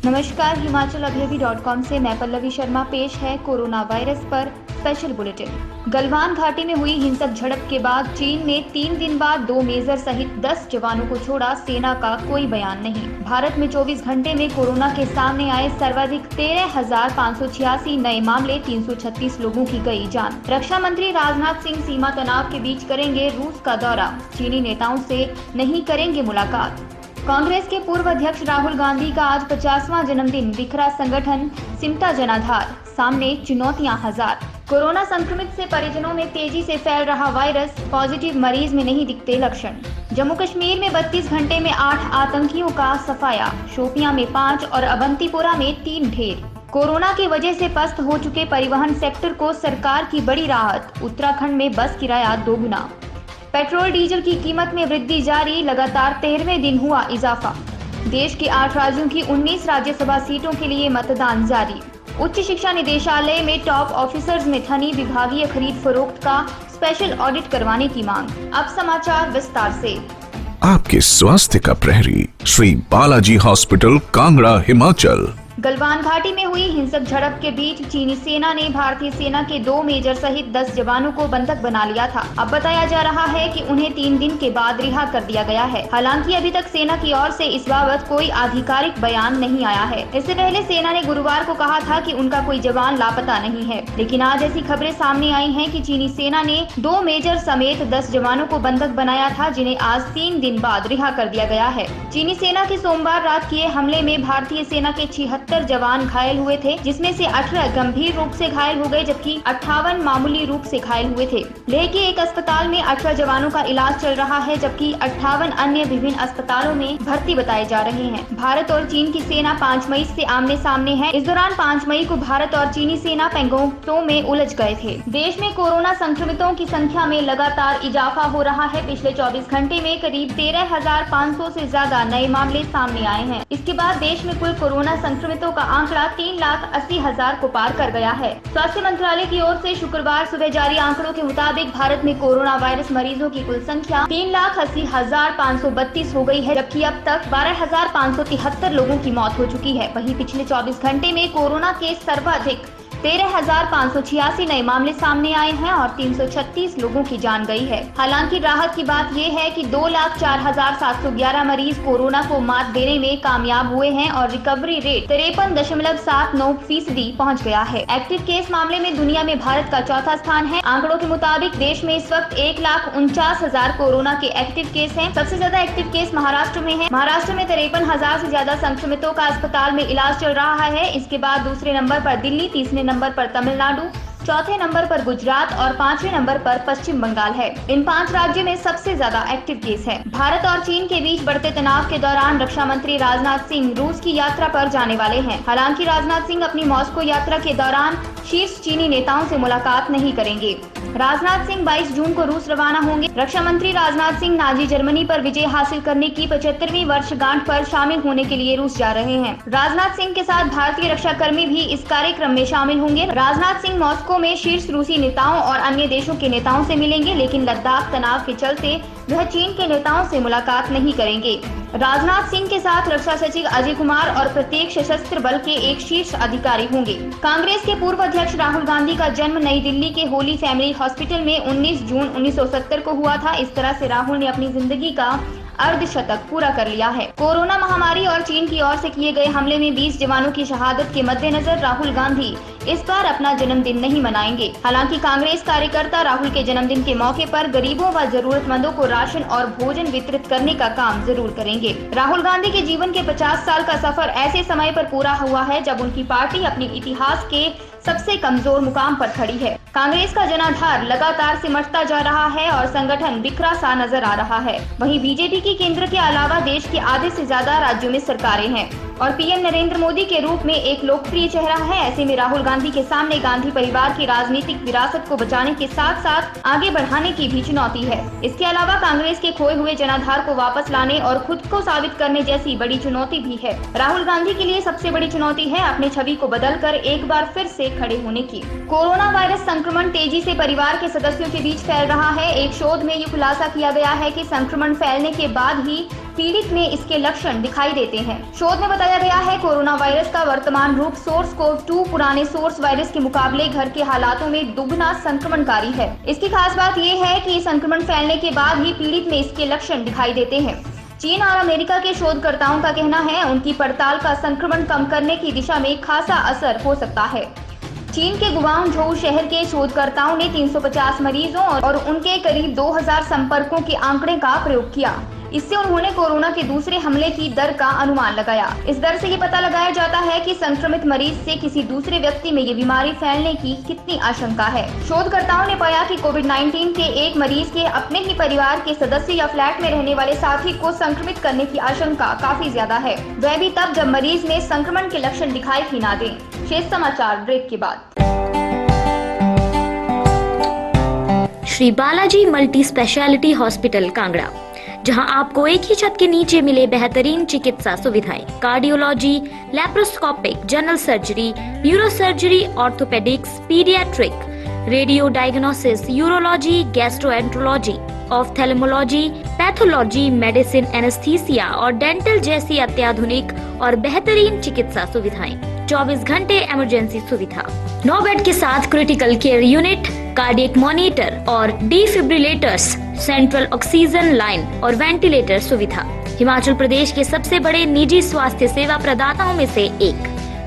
नमस्कार, हिमाचलअभियावी.com से मैं पल्लवी शर्मा। पेश है कोरोना वायरस पर स्पेशल बुलेटिन। गलवान घाटी में हुई हिंसक झड़प के बाद चीन ने 3 दिन बाद 2 मेजर सहित 10 जवानों को छोड़ा। सेना का कोई बयान नहीं। भारत में 24 घंटे में कोरोना के सामने आए सर्वाधिक 13,586 नए मामले, 336 लोगों की गई जान। रक्षा मंत्री राजनाथ सिंह सीमा तनाव के बीच करेंगे रूस का दौरा। चीनी नेताओं से नहीं करेंगे मुलाकात। कांग्रेस के पूर्व अध्यक्ष राहुल गांधी का आज 50वां जन्मदिन। बिखरा संगठन, सिमटा जनाधार, सामने चुनौतियां हजार। कोरोना संक्रमित से परिजनों में तेजी से फैल रहा वायरस, पॉजिटिव मरीज में नहीं दिखते लक्षण। जम्मू कश्मीर में 32 घंटे में 8 आतंकियों का सफाया, शोपियां में 5 और अवंतीपोरा में 3 ढेर। कोरोना की वजह से पस्त हो चुके परिवहन सेक्टर को सरकार की बड़ी राहत। उत्तराखंड में बस किराया दोगुना। पेट्रोल डीजल की कीमत में वृद्धि जारी, लगातार 13वें दिन हुआ इजाफा। देश के 8 राज्यों की 19 राज्यसभा सीटों के लिए मतदान जारी। उच्च शिक्षा निदेशालय में टॉप ऑफिसर्स में थनी विभागीय खरीद फरोख्त का स्पेशल ऑडिट करवाने की मांग। अब समाचार विस्तार से। आपके स्वास्थ्य का प्रहरी, श्री बालाजी हॉस्पिटल, कांगड़ा, हिमाचल। गलवान घाटी में हुई हिंसक झड़प के बीच चीनी सेना ने भारतीय सेना के 2 मेजर सहित 10 जवानों को बंधक बना लिया था। अब बताया जा रहा है कि उन्हें 3 दिन के बाद रिहा कर दिया गया है। हालांकि अभी तक सेना की ओर से इस बाबत कोई आधिकारिक बयान नहीं आया है। इससे पहले सेना ने गुरुवार को कहा था कि उनका कोई जवान लापता नहीं है, लेकिन आज ऐसी खबरें सामने आई हैं कि चीनी सेना ने 2 मेजर समेत 10 जवानों को बंधक बनाया था, जिन्हें आज 3 दिन बाद रिहा कर दिया गया है। चीनी सेना के सोमवार रात किए हमले में भारतीय सेना के 76 जवान घायल हुए थे, जिसमें से 18 गंभीर रूप से घायल हो गए, जबकि 58 मामूली रूप से घायल हुए थे। लेह के एक अस्पताल में 18 जवानों का इलाज चल रहा है, जबकि 58 अन्य विभिन्न अस्पतालों में भर्ती बताए जा रहे हैं। भारत और चीन की सेना 5 मई से आमने सामने है। इस दौरान 5 मई को भारत और चीनी सेना पेंगोंगतों में उलझ गए थे। देश में कोरोना संक्रमितों की संख्या में लगातार इजाफा हो रहा है। पिछले 24 घंटे में करीब 13,500 से ज्यादा नए मामले सामने आए हैं। इसके बाद देश में कुल कोरोना संक्रमितों का आंकड़ा 3,80,000 को पार कर गया है। स्वास्थ्य मंत्रालय की ओर से शुक्रवार सुबह जारी आंकड़ों के मुताबिक भारत में कोरोना वायरस मरीजों की कुल संख्या 3,80,532 हो गई है, जबकि अब तक 12,573 लोगों की मौत हो चुकी है। वहीं पिछले 24 घंटे में कोरोना के सर्वाधिक 13,586 नए मामले सामने आए हैं और 336 लोगों की जान गई है। हालांकि राहत की बात ये है कि 2,04,711 मरीज कोरोना को मात देने में कामयाब हुए हैं और रिकवरी रेट 53.79% पहुंच गया है। एक्टिव केस मामले में दुनिया में भारत का चौथा स्थान है। आंकड़ों के मुताबिक देश में इस वक्त 1,49,000 कोरोना के एक्टिव केस हैं। सबसे ज्यादा एक्टिव केस महाराष्ट्र में है। महाराष्ट्र में 53,000 से ज्यादा संक्रमितों का अस्पताल में इलाज चल रहा है। इसके बाद दूसरे नंबर पर दिल्ली, तीसरे नंबर पर तमिलनाडु, चौथे नंबर पर गुजरात और 5वें नंबर पर पश्चिम बंगाल है। इन 5 राज्यों में सबसे ज्यादा एक्टिव केस है। भारत और चीन के बीच बढ़ते तनाव के दौरान रक्षा मंत्री राजनाथ सिंह रूस की यात्रा पर जाने वाले हैं। हालांकि राजनाथ सिंह अपनी मॉस्को यात्रा के दौरान शीर्ष चीनी नेताओं से मुलाकात नहीं करेंगे। राजनाथ सिंह 22 जून को रूस रवाना होंगे। रक्षा मंत्री राजनाथ सिंह नाजी जर्मनी पर विजय हासिल करने की 75वीं वर्षगांठ पर शामिल होने के लिए रूस जा रहे हैं। राजनाथ सिंह के साथ भारतीय रक्षा कर्मी भी इस कार्यक्रम में शामिल होंगे। राजनाथ सिंह मॉस्को में शीर्ष रूसी नेताओं और अन्य देशों के नेताओं से मिलेंगे, लेकिन लद्दाख तनाव के चलते वह चीन के नेताओं से मुलाकात नहीं करेंगे। राजनाथ सिंह के साथ रक्षा सचिव अजय कुमार और प्रत्येक सशस्त्र बल के एक शीर्ष अधिकारी होंगे। कांग्रेस के पूर्व अध्यक्ष राहुल गांधी का जन्म नई दिल्ली के होली फैमिली हॉस्पिटल में 19 जून 1970 को हुआ था। इस तरह से राहुल ने अपनी जिंदगी का अर्धशतक पूरा कर लिया है। कोरोना महामारी और चीन की ओर से किए गए हमले में 20 जवानों की शहादत के मद्देनजर राहुल गांधी इस बार अपना जन्मदिन नहीं मनाएंगे। हालांकि कांग्रेस कार्यकर्ता राहुल के जन्मदिन के मौके पर गरीबों व जरूरतमंदों को राशन और भोजन वितरित करने का काम जरूर करेंगे। राहुल गांधी के जीवन के 50 साल का सफर ऐसे समय पर पूरा हुआ है जब उनकी पार्टी अपने इतिहास के सबसे कमजोर मुकाम पर खड़ी है। कांग्रेस का जनाधार लगातार सिमटता जा रहा है और संगठन बिखरा सा नजर आ रहा है। वहीं बीजेपी की केंद्र के अलावा देश के आधे से ज्यादा राज्यों में सरकारें हैं और पीएम नरेंद्र मोदी के रूप में एक लोकप्रिय चेहरा है। ऐसे में राहुल गांधी के सामने गांधी परिवार की राजनीतिक विरासत को बचाने के साथ साथ आगे बढ़ाने की भी चुनौती है। इसके अलावा कांग्रेस के खोए हुए जनाधार को वापस लाने और खुद को साबित करने जैसी बड़ी चुनौती भी है। राहुल गांधी के लिए सबसे बड़ी चुनौती है अपनी छवि को बदलकर एक बार फिर से खड़े होने की। कोरोना वायरस संक्रमण तेजी से परिवार के सदस्यों के बीच फैल रहा है। एक शोध में ये खुलासा किया गया है कि संक्रमण फैलने के बाद ही पीड़ित में इसके लक्षण दिखाई देते हैं। शोध में बताया गया है कोरोना वायरस का वर्तमान रूप सोर्स कोव 2 पुराने सोर्स वायरस के मुकाबले घर के हालातों में दुगना संक्रमणकारी है। इसकी खास बात यह है कि संक्रमण फैलने के बाद ही पीड़ित में इसके लक्षण दिखाई देते हैं। चीन और अमेरिका के शोधकर्ताओं का कहना है उनकी पड़ताल का संक्रमण कम करने की दिशा में खासा असर हो सकता है। चीन के गुआंगझोउ शहर के शोधकर्ताओं ने 350 मरीजों और उनके करीब 2000 संपर्कों के आंकड़े का प्रयोग किया। इससे उन्होंने कोरोना के दूसरे हमले की दर का अनुमान लगाया। इस दर से ये पता लगाया जाता है कि संक्रमित मरीज से किसी दूसरे व्यक्ति में ये बीमारी फैलने की कितनी आशंका है। शोधकर्ताओं ने पाया कि कोविड-19 के एक मरीज के अपने ही परिवार के सदस्य या फ्लैट में रहने वाले साथी को संक्रमित करने की आशंका काफी ज्यादा है, वह भी तब जब मरीज में संक्रमण के लक्षण दिखाई ही ना दें। शेष समाचार ब्रेक के बाद। Shri Balaji multi speciality hospital Kangra, जहां आपको एक ही छत के नीचे मिले बेहतरीन चिकित्सा सुविधाएं, cardiology, laparoscopic, general surgery, neuro surgery, orthopaedics, paediatric, radio diagnosis, urology, gastroenterology, ophthalmology, pathology, medicine, anaesthesia और डेंटल जैसी अत्याधुनिक और बेहतरीन चिकित्सा सुविधाएं, 24 घंटे इमरजेंसी सुविधा, 9 बेड के साथ critical care unit, cardiac monitor और डिफिब्रिलेटर्स, सेंट्रल ऑक्सीजन लाइन और वेंटिलेटर सुविधा। हिमाचल प्रदेश के सबसे बड़े निजी स्वास्थ्य सेवा प्रदाताओं में से एक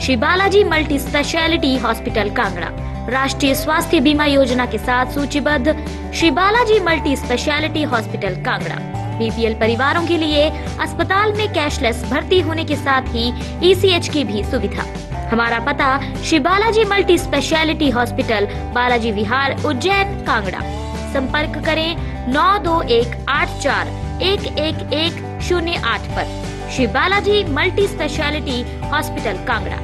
Shri Balaji multi speciality hospital Kangra राष्ट्रीय स्वास्थ्य बीमा योजना के साथ सूचीबद्ध Shri Balaji multi speciality hospital Kangra BPL परिवारों के लिए अस्पताल में कैशलेस भर्ती होने के साथ ही ईसीएच की भी सुविधा। हमारा पता Shri Balaji multi speciality hospital, Balaji Vihar, Ujjain, Kangra. संपर्क करें 9218411108 पर। Shri Balaji multi speciality hospital Kangra.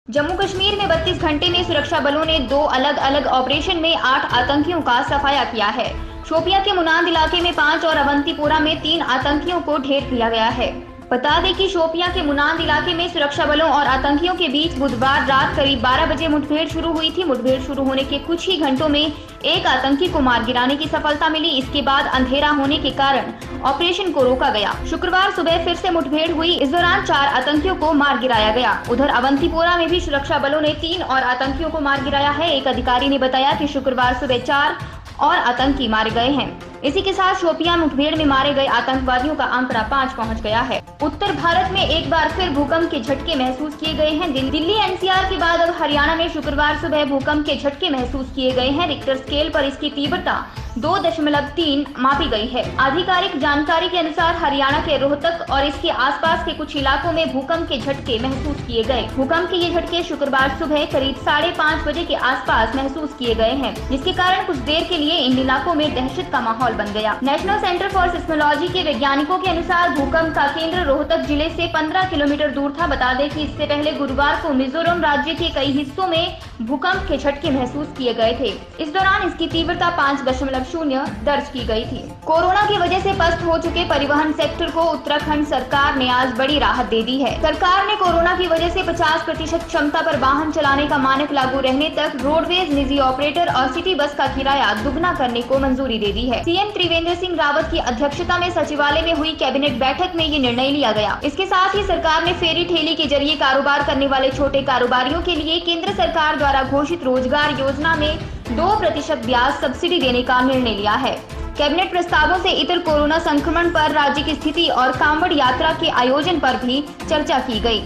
Jammu Kashmir में 32 घंटे में सुरक्षा बलों ने 2 अलग अलग ऑपरेशन में 8 आतंकियों का सफाया किया है। शोपियां के मुनांद इलाके में 5 और अवंतीपोरा में 3 आतंकियों को ढेर किया गया है। बता दें कि शोपियां के मुनांद इलाके में सुरक्षा बलों और आतंकियों के बीच बुधवार रात करीब 12 बजे मुठभेड़ शुरू हुई थी। मुठभेड़ शुरू होने के कुछ ही घंटों में एक आतंकी को मार गिराने की सफलता मिली। इसके बाद अंधेरा होने के कारण ऑपरेशन को रोका गया। शुक्रवार सुबह फिर से मुठभेड़ हुई। इस दौरान 4 आतंकियों को मार गिराया गया। उधर अवंतीपोरा में भी सुरक्षा बलों ने 3 और आतंकियों को मार गिराया है। एक अधिकारी ने बताया कि शुक्रवार सुबह 4 और आतंकी मारे गए हैं। इसी के साथ शोपियां मुठभेड़ में मारे गए आतंकवादियों का आंकड़ा 5 पहुंच गया है। उत्तर भारत में एक बार फिर भूकंप के झटके महसूस किए गए हैं। दिल्ली एनसीआर के बाद अब हरियाणा में शुक्रवार सुबह भूकंप के झटके महसूस किए गए हैं। रिक्टर स्केल पर इसकी तीव्रता 2.3 मापी गई है। आधिकारिक जानकारी के अनुसार हरियाणा के रोहतक और इसके आसपास के कुछ इलाकों में भूकंप के झटके महसूस किए गए। भूकंप के ये झटके शुक्रवार सुबह करीब 5:30 बजे के आसपास महसूस किए गए हैं, जिसके कारण कुछ देर के लिए इन इलाकों में दहशत का माहौल बन गया। नेशनल सेंटर फॉर सिस्मोलॉजी के वैज्ञानिकों के अनुसार भूकंप का केंद्र रोहतक जिले से 15 किलोमीटर दूर था। बता दें कि इससे पहले गुरुवार को मिजोरम राज्य के कई हिस्सों में भूकंप के झटके महसूस किए गए थे। इस दौरान इसकी तीव्रता 5.0 दर्ज की गई थी। कोरोना की वजह से पस्त हो चुके परिवहन सेक्टर को उत्तराखंड सरकार ने आज बड़ी राहत दे दी है। सरकार ने कोरोना की वजह से 50% क्षमता पर वाहन चलाने का मानक लागू रहने तक रोडवेज, निजी ऑपरेटर और सिटी बस का किराया दुगना करने को मंजूरी दे दी है। सीएम त्रिवेंद्र सिंह रावत की अध्यक्षता में सचिवालय में हुई कैबिनेट बैठक में ये निर्णय लिया गया। इसके साथ ही सरकार ने फेरी ठेली के जरिए कारोबार करने वाले छोटे कारोबारियों के लिए केंद्र सरकार द्वारा घोषित रोजगार योजना में 2% ब्याज सब्सिडी देने का निर्णय लिया है। कैबिनेट प्रस्तावों से इतर कोरोना संक्रमण पर राज्य की स्थिति और कांवड़ यात्रा के आयोजन पर भी चर्चा की गई।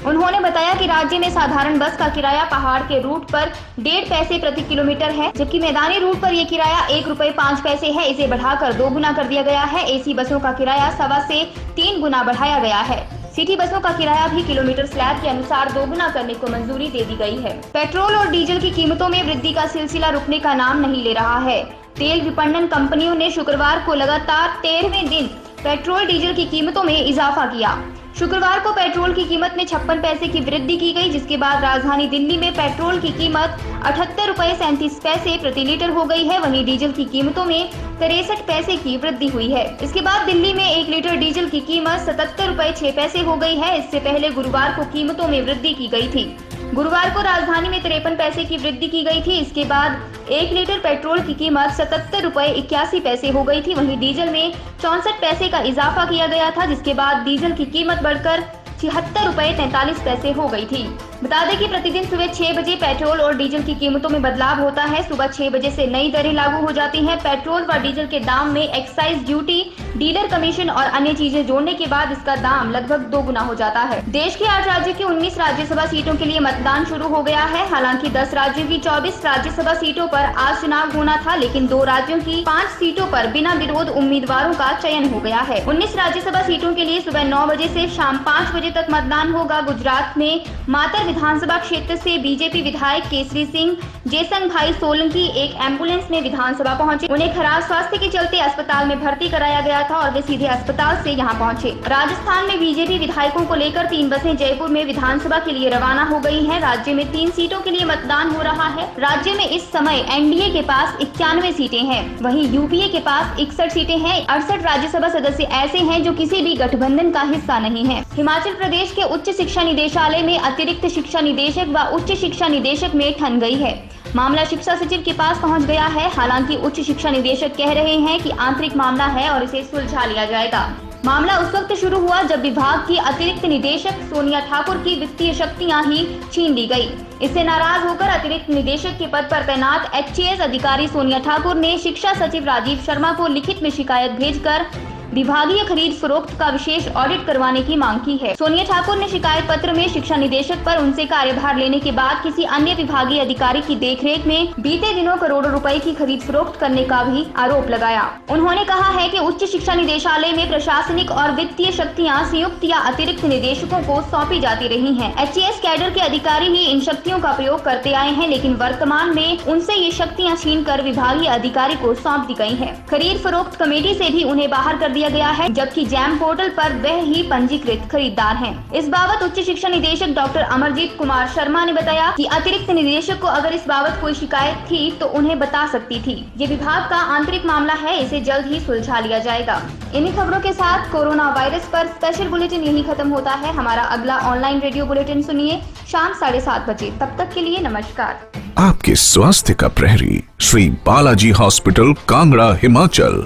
उन्होंने बताया कि राज्य में साधारण बस का किराया पहाड़ के रूट पर 1.5 पैसे प्रति किलोमीटर है, जबकि मैदानी रूट पर ये किराया 1 रुपए 5 पैसे है। इसे बढ़ाकर 2 गुना कर दिया गया है। एसी बसों का किराया 2.25 से 3 गुना बढ़ाया गया है। सिटी बसों का किराया भी किलोमीटर स्लैब के अनुसार 2 गुना करने को मंजूरी दे दी गई है। पेट्रोल और डीजल की कीमतों में वृद्धि का सिलसिला रुकने का नाम नहीं ले रहा है। तेल विपणन कंपनियों ने शुक्रवार को लगातार 13वें दिन पेट्रोल डीजल की कीमतों में इजाफा किया। शुक्रवार को पेट्रोल की कीमत में 56 पैसे की वृद्धि की गई, जिसके बाद राजधानी दिल्ली में पेट्रोल की कीमत 78.37 प्रति लीटर हो गई है। वहीं डीजल की कीमतों में 63 पैसे की वृद्धि हुई है। इसके बाद दिल्ली में 1 लीटर डीजल की कीमत 77.06 हो गई है। इससे पहले गुरुवार को कीमतों में वृद्धि की गई थी। गुरुवार को राजधानी में 53 पैसे की वृद्धि की गई थी। इसके बाद 1 लीटर पेट्रोल की कीमत 77.81 हो गई थी। वहीं डीजल में 64 पैसे का इजाफा किया गया था, जिसके बाद डीजल की कीमत बढ़कर 76.43 हो गई थी। बता दें कि प्रतिदिन सुबह 6 बजे पेट्रोल और डीजल की कीमतों में बदलाव होता है। सुबह 6 बजे से नई दरें लागू हो जाती हैं। पेट्रोल व डीजल के दाम में एक्साइज ड्यूटी, डीलर कमीशन और अन्य चीजें जोड़ने के बाद इसका दाम लगभग 2 गुना हो जाता है। देश के 8 राज्यों की 19 राज्यसभा सीटों के लिए मतदान शुरू हो गया है। हालांकि 10 राज्यों की 24 राज्यसभा सीटों पर आज चुनाव होना था, लेकिन 2 राज्यों की 5 सीटों पर बिना विरोध उम्मीदवारों का चयन हो गया है। 19 राज्यसभा सीटों के लिए सुबह 9 बजे से शाम 5 बजे तक मतदान होगा। गुजरात में मातर विधानसभा क्षेत्र से बीजेपी विधायक केसरी सिंह जयसंग भाई सोलंकी एक एम्बुलेंस में विधानसभा पहुंचे। उन्हें खराब स्वास्थ्य के चलते अस्पताल में भर्ती कराया गया था और वे सीधे अस्पताल से यहां पहुंचे। राजस्थान में बीजेपी विधायकों को लेकर 3 बसें जयपुर में विधानसभा के लिए रवाना हो गई हैं। राज्य में 3 सीटों के लिए मतदान हो रहा है। राज्य में इस समय एनडीए के पास 91 सीटें हैं, वहीं यूपीए के पास 61 सीटें हैं। 68 राज्यसभा सदस्य ऐसे हैं जो किसी भी गठबंधन का हिस्सा नहीं है। हिमाचल प्रदेश के उच्च शिक्षा निदेशालय में अतिरिक्त शिक्षा निदेशक व उच्च शिक्षा निदेशक में ठन गई है। मामला शिक्षा सचिव के पास पहुंच गया है। हालांकि उच्च शिक्षा निदेशक कह रहे हैं कि आंतरिक मामला है और इसे सुलझा लिया जाएगा। मामला उस वक्त शुरू हुआ जब विभाग की अतिरिक्त निदेशक सोनिया ठाकुर की वित्तीय शक्तियां ही छीन ली गई। इससे नाराज होकर अतिरिक्त निदेशक के पद पर तैनात एचएएस अधिकारी सोनिया ठाकुर ने शिक्षा सचिव राजीव शर्मा को लिखित में शिकायत भेजकर विभागीय खरीद फरोख्त का विशेष ऑडिट करवाने की मांग की है। सोनिया ठाकुर ने शिकायत पत्र में शिक्षा निदेशक पर उनसे कार्यभार लेने के बाद किसी अन्य विभागीय अधिकारी की देखरेख में बीते दिनों करोड़ों रुपए की खरीद फरोख्त करने का भी आरोप लगाया। उन्होंने कहा है कि उच्च शिक्षा निदेशालय में प्रशासनिक और वित्तीय शक्तियां संयुक्त या अतिरिक्त निदेशकों को सौंपी जाती रही हैं। एचएएस कैडर के अधिकारी ही इन शक्तियों का प्रयोग करते आए हैं, लेकिन वर्तमान में उनसे ये शक्तियां छीनकर विभागीय अधिकारी को सौंप दी गई है। खरीद फरोख्त कमेटी से भी उन्हें बाहर कर दिया गया है, जबकि जैम पोर्टल पर वह ही पंजीकृत खरीदार हैं। इस बाबत उच्च शिक्षा निदेशक डॉक्टर अमरजीत कुमार शर्मा ने बताया कि अतिरिक्त निदेशक को अगर इस बाबत कोई शिकायत थी तो उन्हें बता सकती थी। ये विभाग का आंतरिक मामला है, इसे जल्द ही सुलझा लिया जाएगा। इन्हीं खबरों के साथ कोरोना वायरस पर स्पेशल बुलेटिन यही खत्म होता है। हमारा अगला ऑनलाइन रेडियो बुलेटिन सुनिए शाम 7:30 बजे। तब तक के लिए नमस्कार। आपके स्वास्थ्य का प्रहरी श्री बालाजी हॉस्पिटल, कांगड़ा, हिमाचल।